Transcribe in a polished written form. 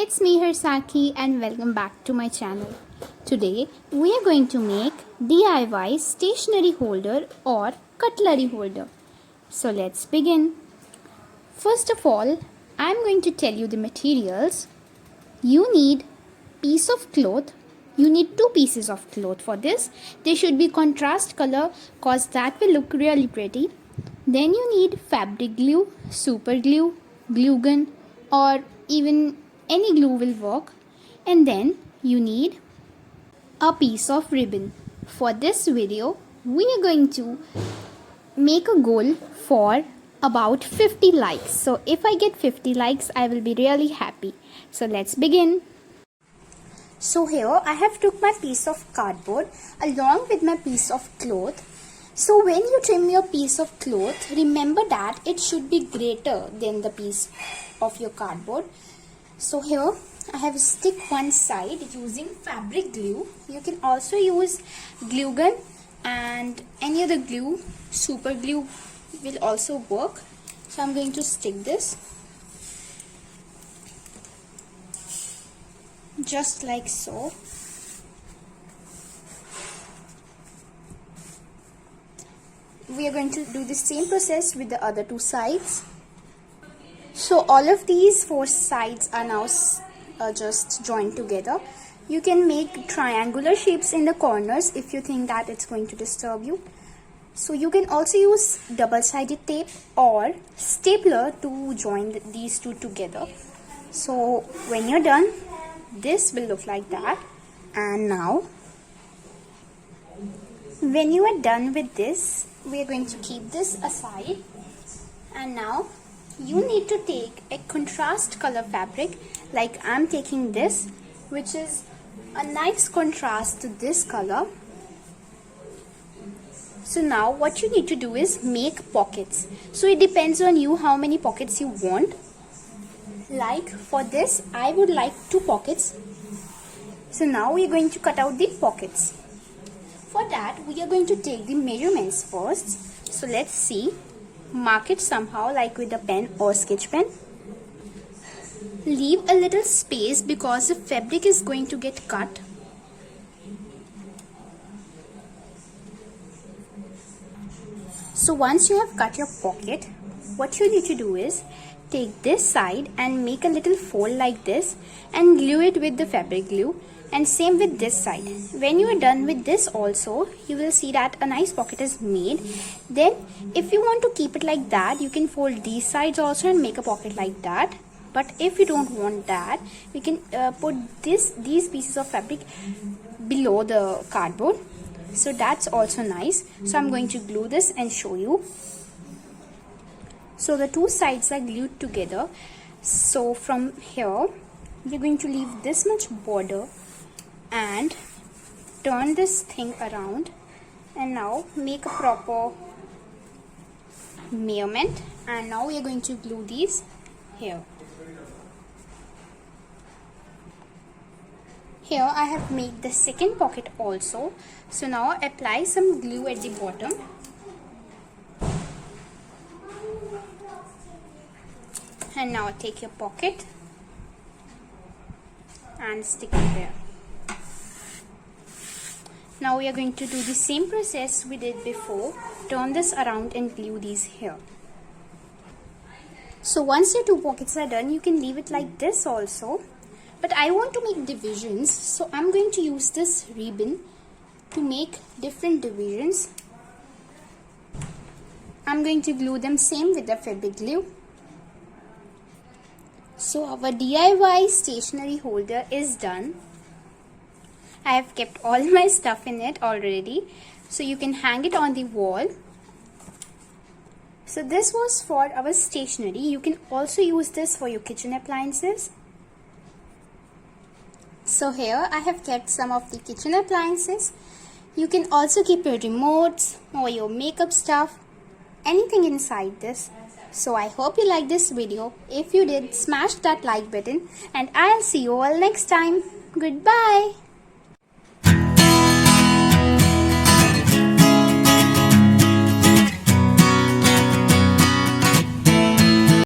it's me Harsakhi and welcome back to my channel. Today we are going to make DIY stationery holder or cutlery holder. So let's begin. First of all, I am going to tell you the materials. You need piece of cloth. You need two pieces of cloth for this. They should be contrast color cause that will look really pretty. Then you need fabric glue, super glue, glue gun, or even any glue will work. And then you need a piece of ribbon. For this video, we are going to make a goal for about 50 likes. So if I get 50 likes, I will be really happy. So let's begin. So here I have took my piece of cardboard along with my piece of cloth. So when you trim your piece of cloth, remember that it should be greater than the piece of your cardboard. So here I have stick one side using fabric glue. You can also use glue gun and any other glue, super glue will also work. So I'm going to stick this just like so. We are going to do the same process with the other two sides. So all of these four sides are now just joined together. You can make triangular shapes in the corners if you think that it's going to disturb you. So you can also use double-sided tape or stapler to join these two together. So when you're done, this will look like that. And now when you are done with this, we are going to keep this aside. And now you need to take a contrast color fabric, like I'm taking this, which is a nice contrast to this color. So now what you need to do is make pockets. So it depends on you how many pockets you want. Like for this, I would like 2 pockets. So now we are going to cut out the pockets. For that, we are going to take the measurements first. So let's see. Mark it somehow like with a pen or sketch pen. Leave a little space because the fabric is going to get cut. So once you have cut your pocket, what you need to do is take this side and make a little fold like this and glue it with the fabric glue. And same with this side. When you are done with this also, you will see that a nice pocket is made. Then if you want to keep it like that, you can fold these sides also and make a pocket like that. But if you don't want that, we can put these pieces of fabric below the cardboard. So that's also nice. So I'm going to glue this and show you. So the two sides are glued together. So from here, you're going to leave this much border and turn this thing around, and now make a proper measurement. And now we are going to glue these here. Here I have made the second pocket also. So now apply some glue at the bottom. And now take your pocket and stick it there. Now we are going to do the same process we did before. Turn this around and glue these here. So once your 2 pockets are done, you can leave it like this also. But I want to make divisions, so I'm going to use this ribbon to make different divisions. I'm going to glue them same with the fabric glue. So our DIY stationery holder is done. I have kept all my stuff in it already, so you can hang it on the wall. So this was for our stationery. You can also use this for your kitchen appliances. So here I have kept some of the kitchen appliances. You can also keep your remotes or your makeup stuff, anything inside this. So I hope you liked this video. If you did, smash that like button and I'll see you all next time. Goodbye.